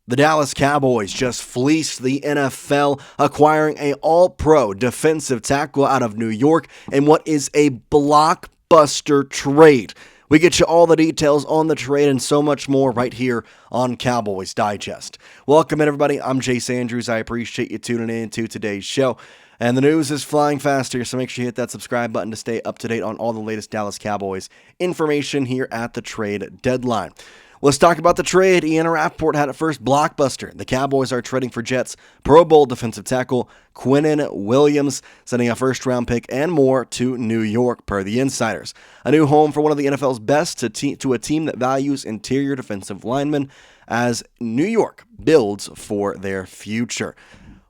The Dallas Cowboys just fleeced the NFL, acquiring an all-pro defensive tackle out of New York in what is a blockbuster trade. We get you all the details on the trade and so much more right here on Cowboys Digest. Welcome in, everybody. I'm Jace Andrews. I appreciate you tuning in to today's show. And the news is flying fast here, so make sure you hit that subscribe button to stay up to date on all the latest Dallas Cowboys information here at the trade deadline. Let's talk about the trade. Ian Rappaport had it first. Blockbuster. The Cowboys are trading for Jets Pro Bowl defensive tackle Quinnen Williams, sending a first-round pick and more to New York, per the insiders. A new home for one of the NFL's best to a team that values interior defensive linemen as New York builds for their future.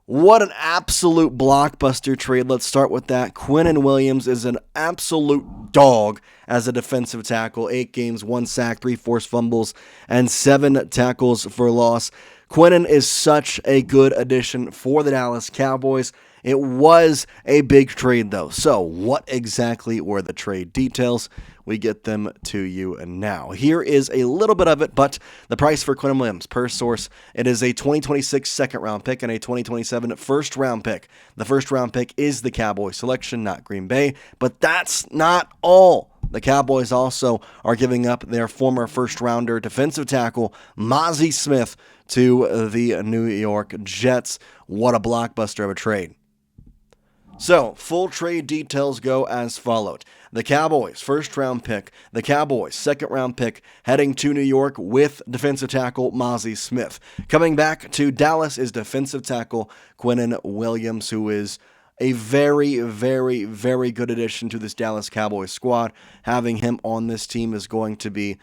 What an absolute blockbuster trade. Let's start with that. Quinnen Williams is an absolute dog as a defensive tackle. 8 games, 1 sack, 3 forced fumbles, and 7 tackles for loss. Quinnen is such a good addition for the Dallas Cowboys. It was a big trade, though. So what exactly were the trade details? We get them to you now. Here is a little bit of it, but the price for Quinnen Williams, per source, it is a 2026 second-round pick and a 2027 first-round pick. The first-round pick is the Cowboys selection, not Green Bay, but that's not all. The Cowboys also are giving up their former first-rounder defensive tackle, Mazi Smith, to the New York Jets. What a blockbuster of a trade. So, full trade details go as followed. The Cowboys, first-round pick. The Cowboys, second-round pick, heading to New York with defensive tackle Mazi Smith. Coming back to Dallas is defensive tackle Quinnen Williams, who is a very, very, very good addition to this Dallas Cowboys squad. Having him on this team is going to be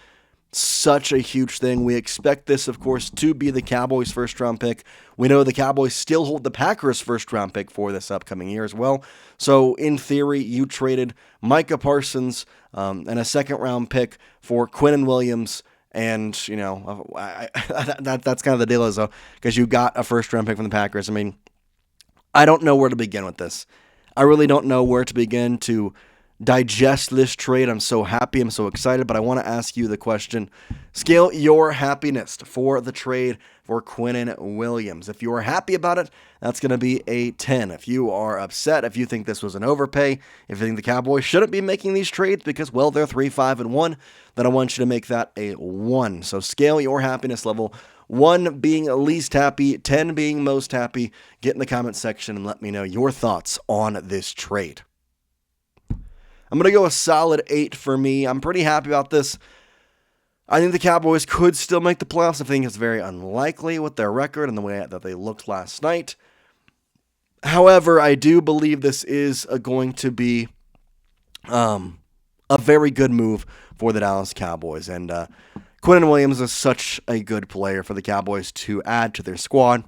such a huge thing. We expect this, of course, to be the Cowboys' first-round pick. We know the Cowboys still hold the Packers' first-round pick for this upcoming year as well. So, in theory, you traded Micah Parsons and a second-round pick for Quinnen Williams. And, you know, that's kind of the deal, is though, because you got a first-round pick from the Packers. I mean, I don't know where to begin with this. I really don't know where to begin to digest this trade. I'm so happy. I'm so excited. But I want to ask you the question. Scale your happiness for the trade for Quinnen Williams. If you are happy about it, that's going to be a 10. If you are upset, if you think this was an overpay, if you think the Cowboys shouldn't be making these trades because, well, they're 3-5-1, then I want you to make that a 1. So scale your happiness level. 1 being least happy, 10 being most happy. Get in the comment section and let me know your thoughts on this trade. I'm going to go a solid 8 for me. I'm pretty happy about this. I think the Cowboys could still make the playoffs. I think it's very unlikely with their record and the way that they looked last night. However, I do believe this is going to be a very good move for the Dallas Cowboys. And Quinnen Williams is such a good player for the Cowboys to add to their squad.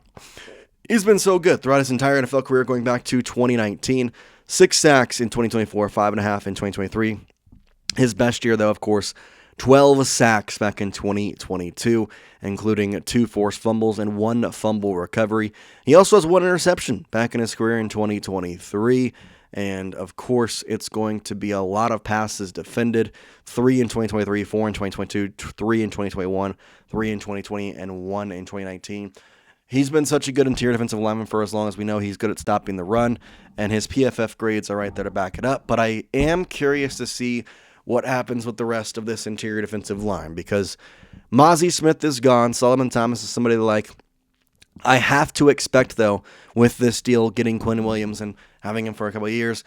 He's been so good throughout his entire NFL career going back to 2019. 6 sacks in 2024, 5.5 in 2023. His best year, though, of course, 12 sacks back in 2022, including 2 forced fumbles and 1 fumble recovery. He also has 1 interception back in his career in 2023. And, of course, it's going to be a lot of passes defended. 3 in 2023, 4 in 2022, 3 in 2021, 3 in 2020, and 1 in 2019. He's been such a good interior defensive lineman for as long as we know. He's good at stopping the run, and his PFF grades are right there to back it up. But I am curious to see what happens with the rest of this interior defensive line, because Mazi Smith is gone. Solomon Thomas is somebody like. I have to expect, though, with this deal, getting Quinnen Williams and having him for a couple of years,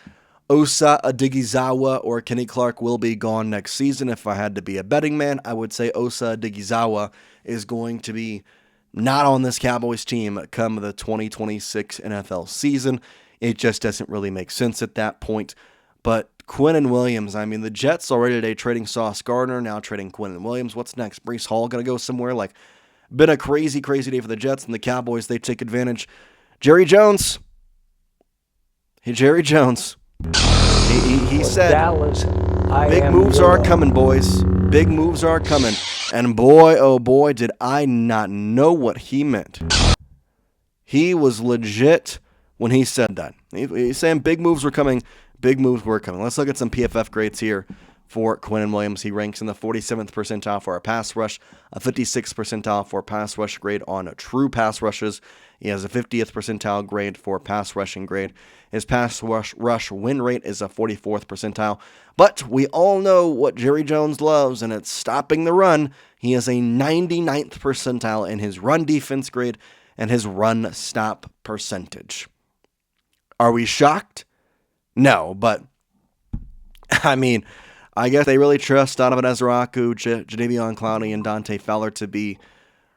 Osa Odighizuwa or Kenny Clark will be gone next season. If I had to be a betting man, I would say Osa Odighizuwa is going to be not on this Cowboys team come the 2026 NFL season. It just doesn't really make sense at that point. But Quinnen Williams, I mean, the Jets already today trading Sauce Gardner, now trading Quinnen Williams. What's next? Breece Hall going to go somewhere? Like, been a crazy, crazy day for the Jets, and the Cowboys, they take advantage. Jerry Jones. Hey, Jerry Jones. He said, Dallas, big moves are coming, boys. Big moves are coming. And boy, oh boy, did I not know what he meant. He was legit when he said that. He's saying big moves were coming. Big moves were coming. Let's look at some PFF grades here for Quinnen Williams. He ranks in the 47th percentile for a pass rush, a 56th percentile for pass rush grade on true pass rushes. He has a 50th percentile grade for pass rushing grade. His pass rush win rate is a 44th percentile. But we all know what Jerry Jones loves, and it's stopping the run. He is a 99th percentile in his run defense grade and his run stop percentage. Are we shocked? No, but I mean, I guess they really trust Donovan Ezraku, Jadeveon Clowney, and Dante Fowler to be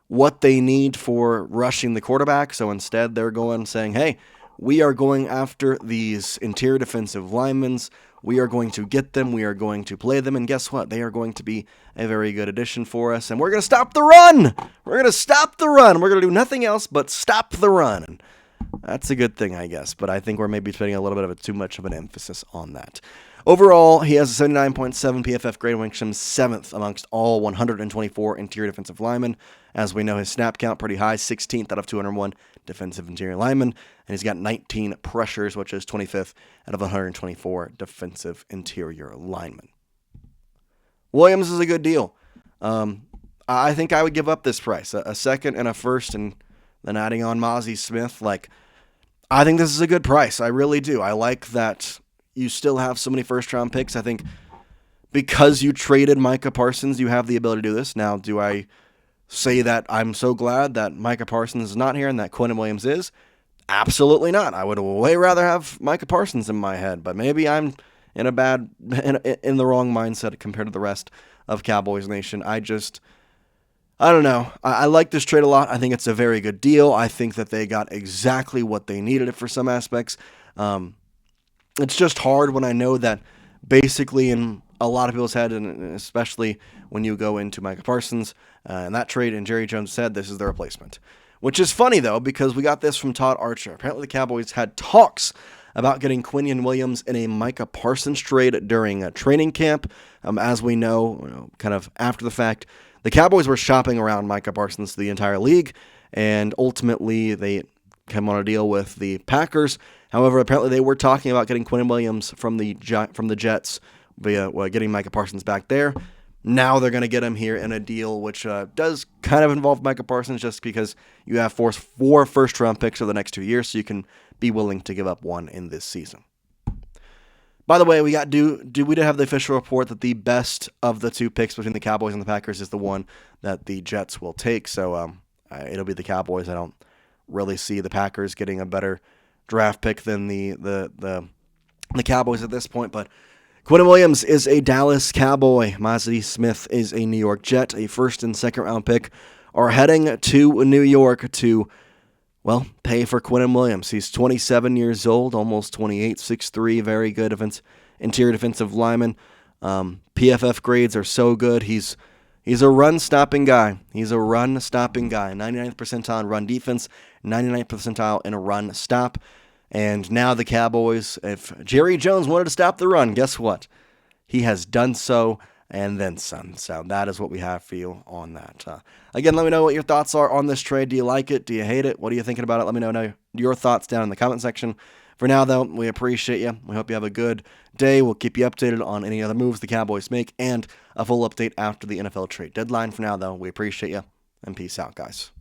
what they need for rushing the quarterback. So instead, they're going saying, hey, we are going after these interior defensive linemen. We are going to get them. We are going to play them. And guess what? They are going to be a very good addition for us. And we're going to stop the run. We're going to stop the run. We're going to do nothing else but stop the run. That's a good thing, I guess. But I think we're maybe putting a little bit of too much of an emphasis on that. Overall, he has a 79.7 PFF grade, ranks him 7th amongst all 124 interior defensive linemen. As we know, his snap count pretty high, 16th out of 201 defensive interior linemen, and he's got 19 pressures, which is 25th out of 124 defensive interior linemen. Williams is a good deal. I think I would give up this price, a second and a first, and then adding on Mazi Smith. I think this is a good price. I really do. I like that you still have so many first-round picks. I think because you traded Micah Parsons, you have the ability to do this. Now, do I say that I'm so glad that Micah Parsons is not here and that Quinnen Williams is? Absolutely not. I would way rather have Micah Parsons in my head, but maybe I'm in the wrong mindset compared to the rest of Cowboys Nation. I don't know. I like this trade a lot. I think it's a very good deal. I think that they got exactly what they needed for some aspects. It's just hard when I know that basically in a lot of people's head, and especially when you go into Micah Parsons and that trade, and Jerry Jones said this is the replacement. Which is funny, though, because we got this from Todd Archer. Apparently the Cowboys had talks about getting Quinnen Williams in a Micah Parsons trade during a training camp. As we know, kind of after the fact, the Cowboys were shopping around Micah Parsons to the entire league, and ultimately they came on a deal with the Packers. However, apparently they were talking about getting Quinnen Williams from the Jets via getting Micah Parsons back there. Now they're going to get him here in a deal which does kind of involve Micah Parsons just because you have four first-round picks for the next 2 years, so you can be willing to give up one in this season. By the way, we did have the official report that the best of the two picks between the Cowboys and the Packers is the one that the Jets will take. So it'll be the Cowboys. I don't really see the Packers getting a better draft pick than the Cowboys at this point. But Quinnen Williams is a Dallas Cowboy. Mazi Smith is a New York Jet. A first and second round pick are heading to New York to, well, pay for Quinnen Williams. He's 27 years old, almost 28, 6'3", very good interior defensive lineman. PFF grades are so good. He's a run-stopping guy. 99th percentile in run defense, 99th percentile in a run stop. And now the Cowboys, if Jerry Jones wanted to stop the run, guess what? He has done so and then some. So that is what we have for you on that. Again, let me know what your thoughts are on this trade. Do you like it? Do you hate it? What are you thinking about it? Let me know your thoughts down in the comment section. For now, though, we appreciate you. We hope you have a good day. We'll keep you updated on any other moves the Cowboys make and a full update after the NFL trade deadline. For now, though, we appreciate you, and peace out, guys.